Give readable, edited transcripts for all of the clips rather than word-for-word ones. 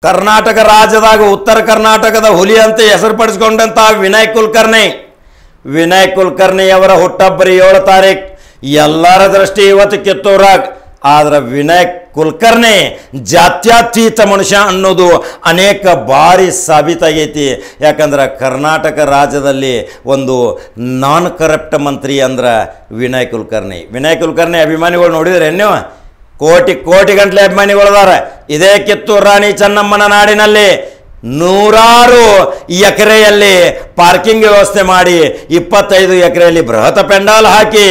ಕರ್ನಾಟಕ ರಾಜ್ಯದಾಗ ಉತ್ತರ ಕರ್ನಾಟಕದ ಹುಲಿ ಅಂತ ಹೆಸರು ಪಡಿಸ್ಕೊಂಡಂತ ವಿನಯ್ ಕುಲಕರ್ಣಿ ಅವರ ಹುಟ್ಟಬ್ಬರಿ 7 ತಾರೀಕು. ಎಲ್ಲರ ದೃಷ್ಟಿ ಇವತ್ತು ಕಿತ್ತೂರಾಗ. ಆದ್ರೆ ವಿನಯ್ ಕುಲಕರ್ಣಿ ಜಾತ್ಯತೀತ ಮನುಷ್ಯ ಅನ್ನೋದು ಅನೇಕ ಬಾರಿ ಸಾಬೀತಾಗೈತಿ. ಯಾಕಂದ್ರೆ ಕರ್ನಾಟಕ ರಾಜ್ಯದಲ್ಲಿ ಒಂದು ನಾನ್ ಕರಪ್ಟ್ ಮಂತ್ರಿ ಅಂದ್ರೆ ವಿನಯ್ ಕುಲಕರ್ಣಿ ಅಭಿಮಾನಿಗಳು ನೋಡಿದ್ರೆ ನೀವು ಕೋಟಿ ಗಂಟ್ಲೆ ಅಭಿಮಾನಿಗಳದಾರ. ಇದೇ ಕಿತ್ತೂರು ರಾಣಿ ಚೆನ್ನಮ್ಮನ ನಾಡಿನಲ್ಲಿ 100 ಎಕರೆಯಲ್ಲಿ ಪಾರ್ಕಿಂಗ್ ವ್ಯವಸ್ಥೆ ಮಾಡಿ 25 ಎಕರೆಯಲ್ಲಿ ಬೃಹತ್ ಪೆಂಡಾಲ್ ಹಾಕಿ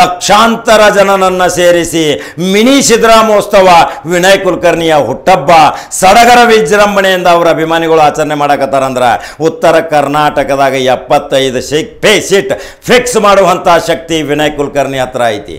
ಲಕ್ಷಾಂತರ ಜನನನ್ನು ಸೇರಿಸಿ ಮಿನಿ ಸಿದ್ದರಾಮೋತ್ಸವ ವಿನಯ್ ಕುಲಕರ್ಣಿಯ ಹುಟ್ಟಬ್ಬ ಸಡಗರ ವಿಜೃಂಭಣೆಯಿಂದ ಅವರ ಅಭಿಮಾನಿಗಳು ಆಚರಣೆ ಮಾಡಕತ್ತಾರಂದ್ರೆ ಉತ್ತರ ಕರ್ನಾಟಕದಾಗ 75 ಸೀಟ್ ಫಿಕ್ಸ್ ಮಾಡುವಂಥ ಶಕ್ತಿ ವಿನಯ್ ಕುಲಕರ್ಣಿ ಹತ್ರ ಐತಿ.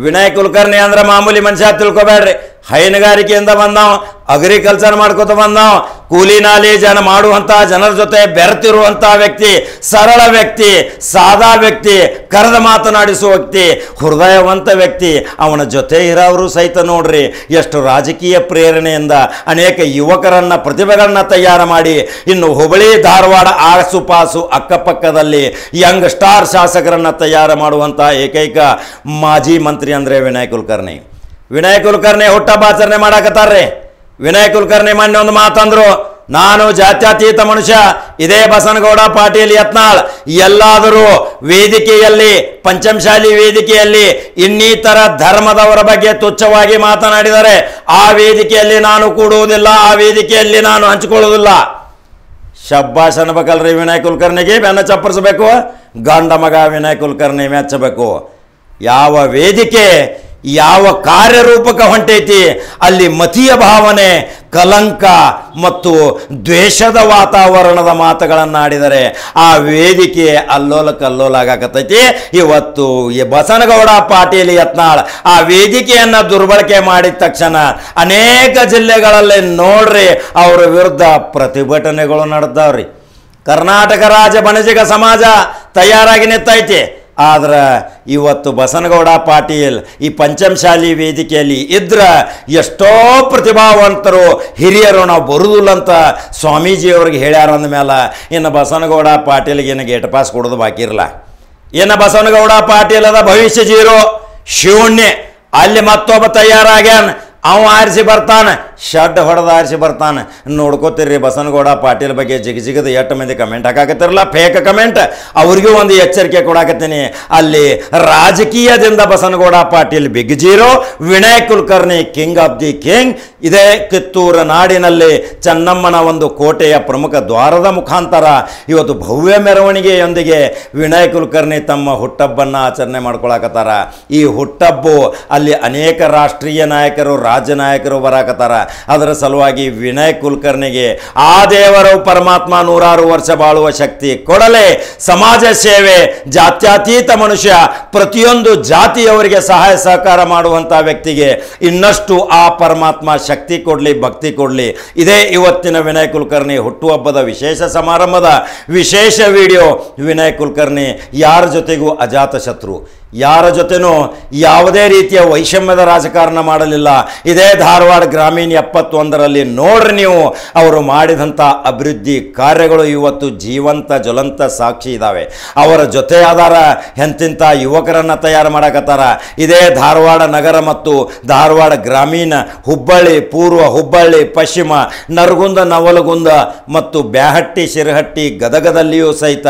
ವಿನಯ್ ಕುಲಕರ್ಣಿ ಅಂದ್ರೆ ಮಾಮೂಲಿ ಮನುಷ್ಯ ತಿಳ್ಕೊಬೇಡ್ರಿ. ಹೈನುಗಾರಿಕೆಯಿಂದ ಬಂದಾವ, ಅಗ್ರಿಕಲ್ಚರ್ ಮಾಡ್ಕೊತ ಬಂದಾವ, ಕೂಲಿ ನಾಲಿ ಮಾಡುವಂಥ ಜನರ ಜೊತೆ ಬೆರೆತಿರುವಂಥ ವ್ಯಕ್ತಿ, ಸರಳ ವ್ಯಕ್ತಿ, ಸಾದಾ ವ್ಯಕ್ತಿ, ಕರೆದ ಮಾತನಾಡಿಸುವ ವ್ಯಕ್ತಿ, ಹೃದಯವಂತ ವ್ಯಕ್ತಿ. ಅವನ ಜೊತೆ ಇರೋರು ಸಹಿತ ನೋಡ್ರಿ ಎಷ್ಟು ರಾಜಕೀಯ ಪ್ರೇರಣೆಯಿಂದ ಅನೇಕ ಯುವಕರನ್ನ ಪ್ರತಿಭೆಗಳನ್ನ ತಯಾರು ಮಾಡಿ ಇನ್ನು ಹುಬ್ಬಳ್ಳಿ ಧಾರವಾಡ ಆಸುಪಾಸು ಅಕ್ಕಪಕ್ಕದಲ್ಲಿ ಯಂಗ್ ಸ್ಟಾರ್ ಶಾಸಕರನ್ನ ತಯಾರು ಮಾಡುವಂಥ ಏಕೈಕ ಮಾಜಿ ಮಂತ್ರಿ ಅಂದರೆ ವಿನಯ್ ಕುಲಕರ್ಣಿ ಹುಟ್ಟಬ್ಬಾಚರಣೆ ಮಾಡಕತ್ತಾರ್ರಿ. ವಿನಯ್ ಕುಲಕರ್ಣಿ ಮೊನ್ನೆ ಒಂದು ಮಾತಂದ್ರು, ನಾನು ಜಾತ್ಯತೀತ ಮನುಷ್ಯ. ಇದೇ ಬಸನಗೌಡ ಪಾಟೀಲ್ ಯತ್ನಾಳ್ ಎಲ್ಲಾದರೂ ವೇದಿಕೆಯಲ್ಲಿ ಪಂಚಮಶಾಲಿ ವೇದಿಕೆಯಲ್ಲಿ ಇನ್ನಿತರ ಧರ್ಮದವರ ಬಗ್ಗೆ ತುಚ್ಛವಾಗಿ ಮಾತನಾಡಿದರೆ ಆ ವೇದಿಕೆಯಲ್ಲಿ ನಾನು ಕೂಡುವುದಿಲ್ಲ, ಆ ವೇದಿಕೆಯಲ್ಲಿ ನಾನು ಹಂಚಿಕೊಳ್ಳುವುದಿಲ್ಲ. ಶಬ್ಬಾಷ್ ಅನ್ಬೇಕಲ್ರಿ ವಿನಯ್ ಕುಲಕರ್ಣಿಗೆ ಬೆನ್ನ ಚಪ್ಪರಿಸಬೇಕು. ಗಂಡ ಮಗ ವಿನಯ್ ಕುಲಕರ್ಣಿ ಮೆಚ್ಚಬೇಕು. ಯಾವ ವೇದಿಕೆ ಯಾವ ಕಾರ್ಯರೂಪಕ ಹೊಂಟೈತಿ ಅಲ್ಲಿ ಮತೀಯ ಭಾವನೆ, ಕಲಂಕ ಮತ್ತು ದ್ವೇಷದ ವಾತಾವರಣದ ಮಾತುಗಳನ್ನು ಆಡಿದರೆ ಆ ವೇದಿಕೆ ಅಲ್ಲೋಲ ಕಲ್ಲೋಲ ಆಗಕತ್ತೈತಿ. ಇವತ್ತು ಈ ಬಸನಗೌಡ ಪಾಟೀಲ್ ಯತ್ನಾಳ್ ಆ ವೇದಿಕೆಯನ್ನು ದುರ್ಬಳಕೆ ಮಾಡಿದ ತಕ್ಷಣ ಅನೇಕ ಜಿಲ್ಲೆಗಳಲ್ಲಿ ನೋಡ್ರಿ ಅವರ ವಿರುದ್ಧ ಪ್ರತಿಭಟನೆಗಳು ನಡೆದವ್ರಿ. ಕರ್ನಾಟಕ ರಾಜ್ಯ ಬಣಜಿಗ ಸಮಾಜ ತಯಾರಾಗಿ ನಿಂತೈತಿ. ಆದ್ರೆ ಇವತ್ತು ಬಸನಗೌಡ ಪಾಟೀಲ್ ಈ ಪಂಚಮಶಾಲಿ ವೇದಿಕೆಯಲ್ಲಿ ಇದ್ರೆ ಎಷ್ಟೋ ಪ್ರತಿಭಾವಂತರು ಹಿರಿಯರು ನಾವು ಬರುವುದಿಲ್ಲ ಅಂತ ಸ್ವಾಮೀಜಿಯವ್ರಿಗೆ ಹೇಳ್ಯಾರ ಅಂದಮೇಲೆ ಇನ್ನು ಬಸನಗೌಡ ಪಾಟೀಲ್ಗೆ ಏನು ಗೇಟ್ ಪಾಸ್ ಕೊಡೋದು ಬಾಕಿ ಇರಲ್ಲ. ಇನ್ನು ಬಸನಗೌಡ ಪಾಟೀಲ್ ಅದ ಭವಿಷ್ಯ ಜೀರೋ ಶೂನ್ಯ. ಅಲ್ಲಿ ಮತ್ತೊಬ್ಬ ತಯಾರಾಗ್ಯಾನ, ಅವ ಆರಿಸಿ ಬರ್ತಾನೆ, ಶಡ್ ಹೊಡೆದು ಆರಿಸಿ ಬರ್ತಾನೆ. ನೋಡ್ಕೋತೀರಿ ಬಸನಗೌಡ ಪಾಟೀಲ್ ಬಗ್ಗೆ ಜಿಗದ 8 ಮಂದಿ ಕಮೆಂಟ್ ಹಾಕಾಕತ್ತಿರಲ್ಲ, ಫೇಕ್ ಕಮೆಂಟ್. ಅವ್ರಿಗೂ ಒಂದು ಎಚ್ಚರಿಕೆ ಕೊಡಾಕತ್ತೀನಿ, ಅಲ್ಲಿ ರಾಜಕೀಯದಿಂದ Basanagouda Patil big zero, Vinay Kulkarni king of the king. ಇದೇ ಕಿತ್ತೂರು ನಾಡಿನಲ್ಲಿ ಚೆನ್ನಮ್ಮನ ಒಂದು ಕೋಟೆಯ ಪ್ರಮುಖ ದ್ವಾರದ ಮುಖಾಂತರ ಇವತ್ತು ಭವ್ಯ ಮೆರವಣಿಗೆಯೊಂದಿಗೆ ವಿನಯ್ ಕುಲಕರ್ಣಿ ತಮ್ಮ ಹುಟ್ಟಬ್ಬನ್ನು ಆಚರಣೆ ಮಾಡ್ಕೊಳಕತ್ತಾರ. ಈ ಹುಟ್ಟಬ್ಬು ಅಲ್ಲಿ ಅನೇಕ ರಾಷ್ಟ್ರೀಯ ನಾಯಕರು, ರಾಜ್ಯ ನಾಯಕರು ಬರಾಕತ್ತಾರ. ಅದರ ಸಲುವಾಗಿ ವಿನಯ್ ಕುಲಕರ್ಣಿಗೆ ಆ ದೇವರು ಪರಮಾತ್ಮ 106 ವರ್ಷ ಬಾಳುವ ಶಕ್ತಿ ಕೊಡಲೇ. ಸಮಾಜ ಸೇವೆ, ಜಾತ್ಯತೀತ ಮನುಷ್ಯ, ಪ್ರತಿಯೊಂದು ಜಾತಿಯವರಿಗೆ ಸಹಾಯ ಸಹಕಾರ ಮಾಡುವಂಥ ವ್ಯಕ್ತಿಗೆ ಇನ್ನಷ್ಟು ಆ ಪರಮಾತ್ಮ ಶಕ್ತಿ ಕೊಡಲಿ, ಭಕ್ತಿ ಕೊಡಲಿ. ಇದೇ ಇವತ್ತಿನ ವಿನಯ್ ಕುಲಕರ್ಣಿ ಹುಟ್ಟುಹಬ್ಬದ ವಿಶೇಷ ಸಮಾರಂಭದ ವಿಶೇಷ ವಿಡಿಯೋ. ವಿನಯ್ ಕುಲಕರ್ಣಿ ಯಾರ ಜೊತೆಗೂ ಅಜಾತ ಶತ್ರು, ಯಾರ ಜೊತೆನೂ ಯಾವುದೇ ರೀತಿಯ ವೈಷಮ್ಯದ ರಾಜಕಾರಣ ಮಾಡಲಿಲ್ಲ. ಇದೇ ಧಾರವಾಡ ಗ್ರಾಮೀಣ 71ರಲ್ಲಿ ನೋಡ್ರಿ ನೀವು ಅವರು ಮಾಡಿದಂಥ ಅಭಿವೃದ್ಧಿ ಕಾರ್ಯಗಳು ಇವತ್ತು ಜೀವಂತ ಜ್ವಲಂತ ಸಾಕ್ಷಿ ಇದ್ದಾವೆ. ಅವರ ಜೊತೆ ಆಧಾರ ಎಂತಿಂಥ ಯುವಕರನ್ನು ತಯಾರು ಮಾಡಕತ್ತಾರ. ಇದೇ ಧಾರವಾಡ ನಗರ ಮತ್ತು ಧಾರವಾಡ ಗ್ರಾಮೀಣ, ಹುಬ್ಬಳ್ಳಿ ಪೂರ್ವ, ಹುಬ್ಬಳ್ಳಿ ಪಶ್ಚಿಮ, ನರಗುಂದ, ನವಲಗುಂದ ಮತ್ತು ಬ್ಯಾಹಟ್ಟಿ, ಶಿರಹಟ್ಟಿ, ಗದಗದಲ್ಲಿಯೂ ಸಹಿತ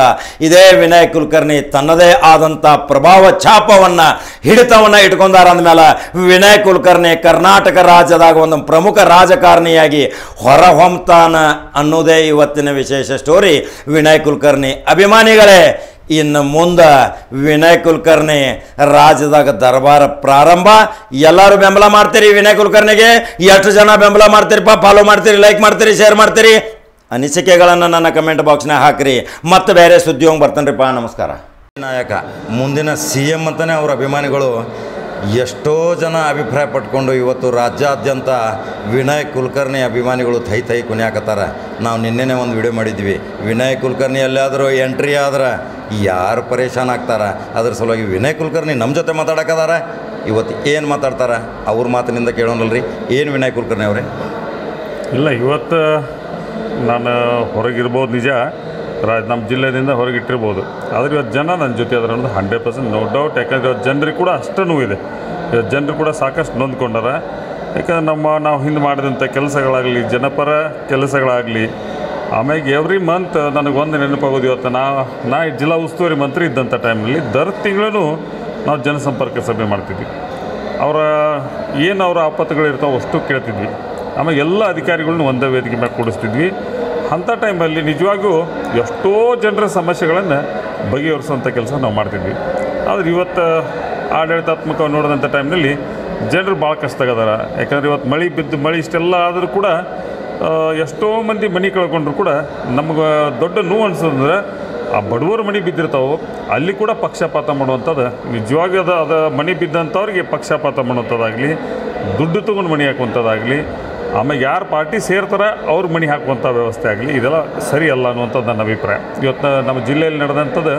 ಇದೇ ವಿನಯ್ ಕುಲಕರ್ಣಿ ತನ್ನದೇ ಆದಂಥ ಪ್ರಭಾವ ಛಾಪವನ್ನು, ಹಿಡಿತವನ್ನು ಇಟ್ಕೊಂಡಾರ. ಅಂದಮೇಲೆ ವಿನಯ್ ಕುಲಕರ್ಣಿ ಕರ್ನಾಟಕ ರಾಜ್ಯದಾಗ ಒಂದು ಪ್ರಮುಖ ರಾಜಕಾರಣಿಯಾಗಿ ಹೊರಹೊಮ್ತಾನ ಅನ್ನೋದೇ ಇವತ್ತಿನ ವಿಶೇಷ ಸ್ಟೋರಿ. ವಿನಯ್ ಕುಲಕರ್ಣಿ ಅಭಿಮಾನಿಗಳೇ, ಇನ್ನು ಮುಂದೆ ವಿನಯ್ ಕುಲಕರ್ಣಿ ರಾಜ್ಯದಾಗ ದರ್ಬಾರ ಪ್ರಾರಂಭ. ಎಲ್ಲರೂ ಬೆಂಬಲ ಮಾಡ್ತೀರಿ ವಿನಯ್ ಕುಲಕರ್ಣಿಗೆ? ಎಷ್ಟು ಜನ ಬೆಂಬಲ ಮಾಡ್ತೀರಿಪ್ಪ? ಫಾಲೋ ಮಾಡ್ತೀರಿ, ಲೈಕ್ ಮಾಡ್ತೀರಿ, ಶೇರ್ ಮಾಡ್ತೀರಿ? ಅನಿಸಿಕೆಗಳನ್ನು ನನ್ನ ಕಮೆಂಟ್ ಬಾಕ್ಸ್ನಾಗ ಹಾಕಿರಿ. ಮತ್ತೆ ಬೇರೆ ಸುದ್ದಿ ಹೋಗಿ ಬರ್ತಾನ್ರಿಪ್ಪ. ನಮಸ್ಕಾರ. ನಾಯಕ ಮುಂದಿನ CM ಅಂತಲೇ ಅವರ ಅಭಿಮಾನಿಗಳು ಎಷ್ಟೋ ಜನ ಅಭಿಪ್ರಾಯ ಪಟ್ಕೊಂಡು ಇವತ್ತು ರಾಜ್ಯಾದ್ಯಂತ ವಿನಯ್ ಕುಲಕರ್ಣಿ ಅಭಿಮಾನಿಗಳು ತೈ ಕುಣಿಯಾಕತ್ತಾರ. ನಾವು ನಿನ್ನೆನೇ ಒಂದು ವಿಡಿಯೋ ಮಾಡಿದ್ವಿ, ವಿನಯ್ ಕುಲಕರ್ಣಿ ಎಲ್ಲಾದರೂ ಎಂಟ್ರಿ ಆದ್ರೆ ಯಾರು ಪರೇಶಾನ್ ಆಗ್ತಾರೆ. ಅದ್ರ ಸಲುವಾಗಿ ವಿನಯ್ ಕುಲಕರ್ಣಿ ನಮ್ಮ ಜೊತೆ ಮಾತಾಡಕತ್ತಾರ. ಇವತ್ತು ಏನು ಮಾತಾಡ್ತಾರೆ ಅವ್ರ ಮಾತಿನಿಂದ ಕೇಳೋಣಲ್ರಿ. ಏನು ವಿನಯ್ ಕುಲಕರ್ಣಿ ಅವರೇ? ಇಲ್ಲ, ಇವತ್ತು ನಾನು ಹೊರಗಿರ್ಬೋದು ನಿಜ, ನಮ್ಮ ಜಿಲ್ಲೆಯಿಂದ ಹೊರಗಿಟ್ಟಿರ್ಬೋದು, ಆದರೆ ಇವತ್ತು ಜನ ನನ್ನ ಜೊತೆ ಅದರ ಅನ್ನೋದು 100% ನೋ ಡೌಟ್. ಯಾಕಂದರೆ ಇವತ್ತು ಜನರಿಗೆ ಕೂಡ ಅಷ್ಟು ನೋವಿದೆ. ಇವತ್ತು ಜನರು ಕೂಡ ಸಾಕಷ್ಟು ನೊಂದ್ಕೊಂಡಾರ. ಯಾಕಂದ್ರೆ ನಾವು ಹಿಂದೆ ಮಾಡಿದಂಥ ಕೆಲಸಗಳಾಗಲಿ, ಜನಪರ ಕೆಲಸಗಳಾಗಲಿ, ಆಮೇಲೆ ಎವ್ರಿ ಮಂತ್ ನನಗೊಂದು ನೆನಪಾಗೋದು, ಇವತ್ತು ನಾ ಜಿಲ್ಲಾ ಉಸ್ತುವಾರಿ ಮಂತ್ರಿ ಇದ್ದಂಥ ಟೈಮ್ನಲ್ಲಿ ತಿಂಗಳೂ ನಾವು ಜನಸಂಪರ್ಕ ಸಭೆ ಮಾಡ್ತಿದ್ವಿ. ಅವರ ಆಪತ್ತುಗಳಿರ್ತಾವೆ ಅಷ್ಟು ಕೇಳ್ತಿದ್ವಿ. ಆಮೇಲೆ ಎಲ್ಲ ಅಧಿಕಾರಿಗಳನ್ನೂ ಒಂದೇ ವೇದಿಕೆ ಮೇಲೆ ಕೂಡಿಸ್ತಿದ್ವಿ. ಅಂಥ ಟೈಮಲ್ಲಿ ನಿಜವಾಗೂ ಎಷ್ಟೋ ಜನರ ಸಮಸ್ಯೆಗಳನ್ನು ಬಗೆಹರಿಸುವಂಥ ಕೆಲಸ ನಾವು ಮಾಡ್ತಿದ್ವಿ. ಆದರೆ ಇವತ್ತು ಆಡಳಿತಾತ್ಮಕ ನೋಡಿದಂಥ ಟೈಮ್ನಲ್ಲಿ ಜನರು ಭಾಳ ಕಷ್ಟ ಆಗದಾರ. ಯಾಕಂದರೆ ಇವತ್ತು ಮಳೆ ಇಷ್ಟೆಲ್ಲ ಆದರೂ ಕೂಡ ಎಷ್ಟೋ ಮಂದಿ ಮನೆ ಕಳ್ಕೊಂಡ್ರು ಕೂಡ ನಮ್ಗೆ ದೊಡ್ಡ ನೋವು ಅನಿಸೋದಂದ್ರೆ ಆ ಬಡವರ ಮನೆ ಬಿದ್ದಿರ್ತಾವೆ ಅಲ್ಲಿ ಕೂಡ ಪಕ್ಷಪಾತ ಮಾಡುವಂಥದ್ದು ನಿಜವಾಗಿ ಅದು ಮನೆ ಬಿದ್ದಂಥವ್ರಿಗೆ ಪಕ್ಷಪಾತ ಮಾಡುವಂಥದ್ದಾಗಲಿ, ದುಡ್ಡು ತೊಗೊಂಡು ಮನೆ ಹಾಕುವಂಥದ್ದಾಗಲಿ, ಆಮೇಲೆ ಯಾರು ಪಾರ್ಟಿ ಸೇರ್ತಾರೆ ಅವ್ರ ಮನೆ ಹಾಕುವಂಥ ವ್ಯವಸ್ಥೆ ಆಗಲಿ, ಇದೆಲ್ಲ ಸರಿ ಅಲ್ಲ ಅನ್ನುವಂಥದ್ದು ನನ್ನ ಅಭಿಪ್ರಾಯ. ಇವತ್ತು ನಮ್ಮ ಜಿಲ್ಲೆಯಲ್ಲಿ ನಡೆದಂಥದ್ದು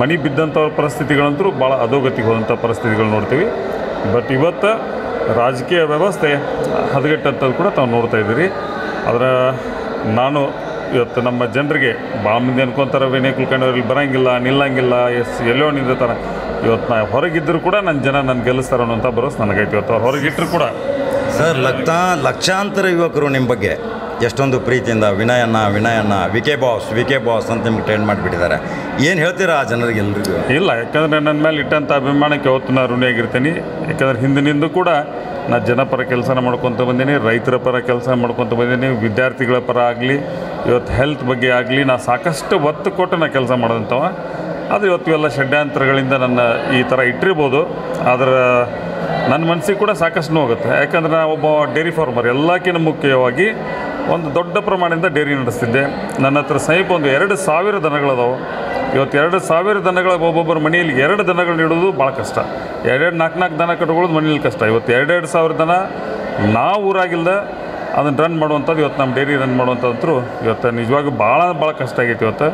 ಮನೆ ಬಿದ್ದಂಥವ್ರ ಪರಿಸ್ಥಿತಿಗಳಂತೂ ಭಾಳ ಅಧೋಗತಿಗೆ ಹೋದಂಥ ಪರಿಸ್ಥಿತಿಗಳು ನೋಡ್ತೀವಿ. ಬಟ್ ಇವತ್ತು ರಾಜಕೀಯ ವ್ಯವಸ್ಥೆ ಹದಗೆಟ್ಟಂಥದ್ದು ಕೂಡ ತಾವು ನೋಡ್ತಾ ಇದ್ದೀರಿ. ಆದರೆ ನಾನು ಇವತ್ತು ನಮ್ಮ ಜನರಿಗೆ ಭಾಳ ಮಂದಿ ಅನ್ಕೊತಾರೆ ವಿನಯ್ ಕುಲಕರ್ಣಿ ಅವ್ರಿಗೆ ಬರೋಂಗಿಲ್ಲ, ನಿಲ್ಲಂಗಿಲ್ಲ, ಎಲ್ಲೋ ನಿಂದಿರ್ತಾರೆ. ಇವತ್ತು ನಾ ಹೊರಗಿದ್ದರೂ ಕೂಡ ನನ್ನ ಜನ ನನ್ನ ಗೆಲ್ಲಿಸ್ತಾರೆ ಅನ್ನೋಂಥ ಭರವಸೆ ನನಗೈತಿ. ಇವತ್ತು ಅವ್ರು ಹೊರಗಿಟ್ಟರು ಕೂಡ ಸರ್ ಲಕ್ಷಾಂತರ ಯುವಕರು ನಿಮ್ಮ ಬಗ್ಗೆ ಎಷ್ಟೊಂದು ಪ್ರೀತಿಯಿಂದ ವಿನಯನ್ನ ವಿ ಕೆ ಬಾಸ್ ಅಂತ ನಿಮ್ಗೆ ಟ್ರೈನ್ ಮಾಡಿಬಿಟ್ಟಿದ್ದಾರೆ. ಏನು ಹೇಳ್ತೀರಾ ಆ ಜನರಿಗೆ ಎಲ್ರಿಗೂ? ಇಲ್ಲ, ಯಾಕಂದರೆ ನನ್ನ ಮೇಲೆ ಇಟ್ಟಂಥ ಅಭಿಮಾನಕ್ಕೆ ಯಾವತ್ತು ನಾನು ಋಣಿಯಾಗಿರ್ತೀನಿ. ಯಾಕಂದರೆ ಹಿಂದಿನಿಂದ ಕೂಡ ನಾನು ಜನಪರ ಕೆಲಸನ ಮಾಡ್ಕೊತ ಬಂದೀನಿ, ರೈತರ ಪರ ಕೆಲಸ ಮಾಡ್ಕೊತ ಬಂದೀನಿ, ವಿದ್ಯಾರ್ಥಿಗಳ ಪರ ಆಗಲಿ, ಇವತ್ತು ಹೆಲ್ತ್ ಬಗ್ಗೆ ಆಗಲಿ ನಾನು ಸಾಕಷ್ಟು ಒತ್ತು ಕೊಟ್ಟು ನಾನು ಕೆಲಸ ಮಾಡೋದಂಥವ. ಆದರೆ ಇವತ್ತು ಇವೆಲ್ಲ ಷಡ್ಯಂತ್ರಗಳಿಂದ ನನ್ನ ಈ ಥರ ಇಟ್ಟಿರ್ಬೋದು. ಆದರೆ ನನ್ನ ಮನಸ್ಸಿಗೆ ಕೂಡ ಸಾಕಷ್ಟು ನೋವಾಗುತ್ತೆ. ಯಾಕಂದರೆ ನಾನು ಒಬ್ಬ ಡೈರಿ ಫಾರ್ಮರ್, ಎಲ್ಲಕ್ಕಿಂತ ಮುಖ್ಯವಾಗಿ ಒಂದು ದೊಡ್ಡ ಪ್ರಮಾಣದಿಂದ ಡೈರಿ ನಡೆಸ್ತಿದ್ದೆ. ನನ್ನ ಹತ್ರ ಸಮೀಪ ಒಂದು 2,000 ದನಗಳದಾವೆ. ಇವತ್ತು 2,000 ದನಗಳ ಒಬ್ಬೊಬ್ಬರ ಮನೆಯಲ್ಲಿ 2 ದನಗಳು ನೀಡೋದು ಭಾಳ ಕಷ್ಟ. 4 ದನ ಕಟ್ಕೊಳ್ಳೋದು ಮನೇಲಿ ಕಷ್ಟ. ಇವತ್ತು 2,000 ದನ ನಾವು ಊರಾಗಿಲ್ದ ಅದನ್ನು ರನ್ ಮಾಡುವಂಥದ್ದು, ಇವತ್ತು ನಮ್ಮ ಡೈರಿ ರನ್ ಮಾಡುವಂಥದ್ದು ಇವತ್ತು ನಿಜವಾಗಿ ಭಾಳ ಕಷ್ಟ ಆಗೈತಿ. ಇವತ್ತು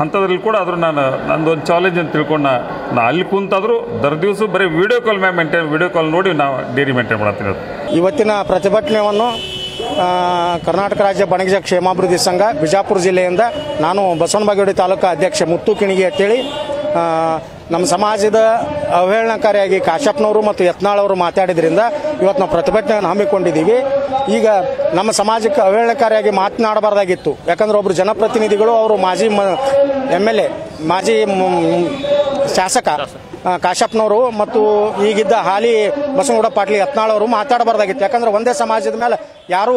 ಅಂಥದ್ರಲ್ಲಿ ಕೂಡ ಆದರೂ ನಂದು ಒಂದು ಚಾಲೆಂಜ್ ಅಂತ ತಿಳ್ಕೊಂಡು ನಾ ಅಲ್ಲಿ ಕುಂತಾದರೂ ದಿವಸ ಬರೀ ವಿಡಿಯೋ ಕಾಲ್ ನೋಡಿ ನಾವು ಡೈರಿ ಮೇಂಟೈನ್ ಮಾಡ್ತೀನಿ. ಇವತ್ತಿನ ಪ್ರತಿಭಟನೆಯನ್ನು ಕರ್ನಾಟಕ ರಾಜ್ಯ ಬಣಜ ಕ್ಷೇಮಾಭಿವೃದ್ಧಿ ಸಂಘ ಬಿಜಾಪುರ ಜಿಲ್ಲೆಯಿಂದ ನಾನು ಬಸವನಬಾಗೇವಾಡಿ ತಾಲೂಕು ಅಧ್ಯಕ್ಷ ಮುತ್ತು ಕಿಣಿಗಿ ಅಂತೇಳಿ ನಮ್ಮ ಸಮಾಜದ ಅವಹೇಳನಕಾರಿಯಾಗಿ ಕಾಶಪ್ಪನವರು ಮತ್ತು ಯತ್ನಾಳ್ ಅವರು ಮಾತಾಡಿದ್ರಿಂದ ಇವತ್ತು ನಾವು ಪ್ರತಿಭಟನೆಯನ್ನು ಹಮ್ಮಿಕೊಂಡಿದ್ದೀವಿ. ಈಗ ನಮ್ಮ ಸಮಾಜಕ್ಕೆ ಅವಹೇಳನಕಾರಿಯಾಗಿ ಮಾತನಾಡಬಾರ್ದಾಗಿತ್ತು. ಯಾಕಂದ್ರೆ ಒಬ್ಬರು ಜನಪ್ರತಿನಿಧಿಗಳು ಅವರು ಮಾಜಿ MLA ಮಾಜಿ ಶಾಸಕ ಕಾಶಪ್ಪನವರು ಮತ್ತು ಈಗಿದ್ದ ಹಾಲಿ ಬಸವನಗೌಡ ಪಾಟೀಲ್ ಯತ್ನಾಳ್ ಅವರು ಮಾತಾಡಬಾರ್ದಾಗಿತ್ತು. ಯಾಕಂದ್ರೆ ಒಂದೇ ಸಮಾಜದ ಮೇಲೆ ಯಾರು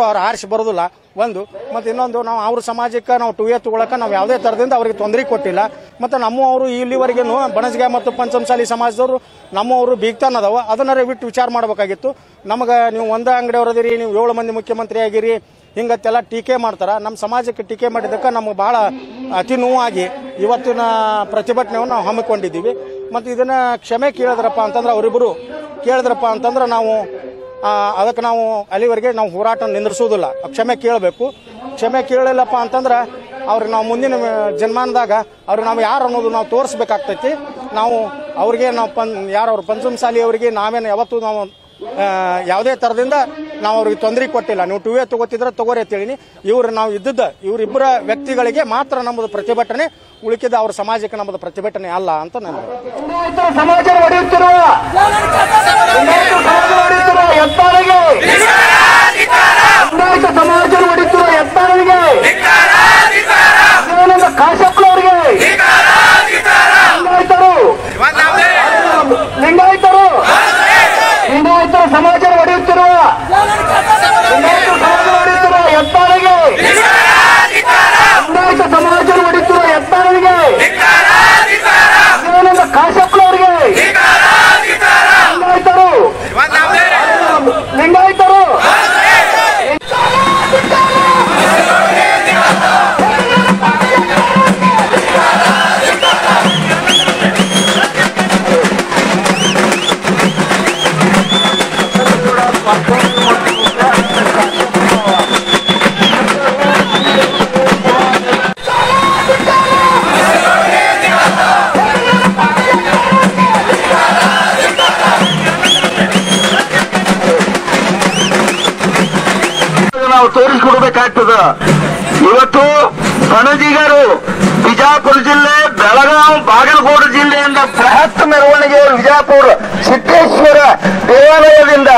ಅವ್ರು ಆರಿಸಿ ಬರೋದಿಲ್ಲ ಒಂದು. ಮತ್ತು ಇನ್ನೊಂದು, ನಾವು ಅವ್ರ ಸಮಾಜಕ್ಕೆ ನಾವು ಟೂಯೇ ತಗೊಳಕ್ಕೆ ನಾವು ಯಾವುದೇ ಥರದಿಂದ ಅವ್ರಿಗೆ ತೊಂದರೆ ಕೊಟ್ಟಿಲ್ಲ. ಮತ್ತು ನಮ್ಮವರು ಇಲ್ಲಿವರೆಗೂ ಬಣಜ್ಗ ಮತ್ತು ಪಂಚಮಸಾಲಿ ಸಮಾಜದವರು ನಮ್ಮವರು ಬೀಗ್ತಾನದವ, ಅದನ್ನಾರೇ ಬಿಟ್ಟು ವಿಚಾರ ಮಾಡಬೇಕಾಗಿತ್ತು. ನಮಗೆ ನೀವು ಒಂದೇ ಅಂಗಡಿಯವರದಿರಿ, ನೀವು 7 ಮಂದಿ ಮುಖ್ಯಮಂತ್ರಿ ಆಗಿರಿ, ಹಿಂಗತ್ತೆಲ್ಲ ಟೀಕೆ ಮಾಡ್ತಾರೆ. ನಮ್ಮ ಸಮಾಜಕ್ಕೆ ಟೀಕೆ ಮಾಡಿದ್ದಕ್ಕೆ ನಮಗೆ ಭಾಳ ಅತಿ ನೋವಾಗಿ ಇವತ್ತಿನ ಪ್ರತಿಭಟನೆಯನ್ನು ನಾವು ಹಮ್ಮಿಕೊಂಡಿದ್ದೀವಿ. ಮತ್ತು ಇದನ್ನು ಕ್ಷಮೆ ಕೇಳಿದ್ರಪ್ಪ ಅಂತಂದ್ರೆ, ಅವರಿಬ್ಬರು ಕೇಳಿದ್ರಪ್ಪ ಅಂತಂದ್ರೆ ನಾವು ಅದಕ್ಕೆ ನಾವು ಅಲ್ಲಿವರೆಗೆ ನಾವು ಹೋರಾಟ ನಿಂದಿರಿಸೋದಿಲ್ಲ. ಕ್ಷಮೆ ಕೇಳಬೇಕು. ಕ್ಷಮೆ ಕೇಳಲಿಲ್ಲಪ್ಪ ಅಂತಂದ್ರೆ ಅವ್ರಿಗೆ ನಾವು ಮುಂದಿನ ಜನ್ಮಾನದಾಗ ಅವ್ರಿಗೆ ನಾವು ಯಾರು ಅನ್ನೋದು ನಾವು ತೋರಿಸ್ಬೇಕಾಗ್ತೈತಿ. ನಾವು ಅವ್ರಿಗೆ ಯಾರು ಅವ್ರ ಪಂಚಮಸಾಲಿ ಅವರಿಗೆ ನಾವೇನು ಯಾವತ್ತೂ ನಾವು ಯಾವುದೇ ಥರದಿಂದ ನಾವು ಅವ್ರಿಗೆ ತೊಂದರೆ ಕೊಟ್ಟಿಲ್ಲ. ನೀವು ಟೂವೇ ತಗೋತಿದ್ರೆ ತಗೋರಿ ಅಂತೇಳಿನಿ. ನಾವು ಇವರಿಬ್ಬರ ವ್ಯಕ್ತಿಗಳಿಗೆ ಮಾತ್ರ ನಮ್ಮದು ಪ್ರತಿಭಟನೆ, ಉಳಿಕಿದ ಅವ್ರ ಸಮಾಜಕ್ಕೆ ನಮ್ಮದು ಪ್ರತಿಭಟನೆ ಅಲ್ಲ ಅಂತ ನಾನು ಸಮಾಜ ಹೊಡೆಯುತ್ತಿರುವ ಸಮಾಜ ಹೊಡೆಯುತ್ತಿರುವ ಎತ್ತಾರರಿಗೆ ಕಾಶಪ್ಪನವರಿಗೆ ಲಿಂಗಾಯತರು ಸಮಾಜ ಹೊಡೆಯುತ್ತಿರುವ ಎತ್ತಾರಿಗೆ ಸಮಾಜ ಹೊಡೆಯುತ್ತಿರುವ ಎತ್ತಾರರಿಗೆ ಕಾಶಪ್ಪನವರಿಗೆ ಲಿಂಗಾಯತರು ನಾವು ತೋರಿಸಿಕೊಡ್ಬೇಕಾಗ್ತದ. ಇವತ್ತು ಪಣಜಿಗರು ಬಿಜಾಪುರ ಜಿಲ್ಲೆ, ಬೆಳಗಾವಿ, ಬಾಗಲಕೋಟೆ ಜಿಲ್ಲೆಯಿಂದ ಬೃಹತ್ ಮೆರವಣಿಗೆ ವಿಜಾಪುರ ಸಿದ್ದೇಶ್ವರ ದೇವಾಲಯದಿಂದ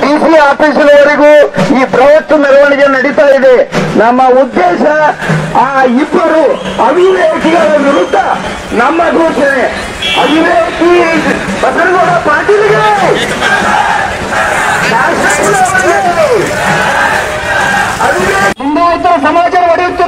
ಡಿಸಿ ಆಫೀಸಿನವರೆಗೂ ಈ ಬೃಹತ್ ಮೆರವಣಿಗೆ ನಡೀತಾ ಇದೆ. ನಮ್ಮ ಉದ್ದೇಶ ಆ ಇಬ್ಬರು ಅವಿವೇಕಿಗಳ ವಿರುದ್ಧ ನಮ್ಮ ಘೋಷಣೆ. ಅವಿವೇಕಿ ಬಸನಗೌಡ ಪಾಟೀಲ್ಗೆ, ಲಿಂಗಾಯತರ ಸಮಾಜ ಒಡೆಯುತ್ತಿರುವ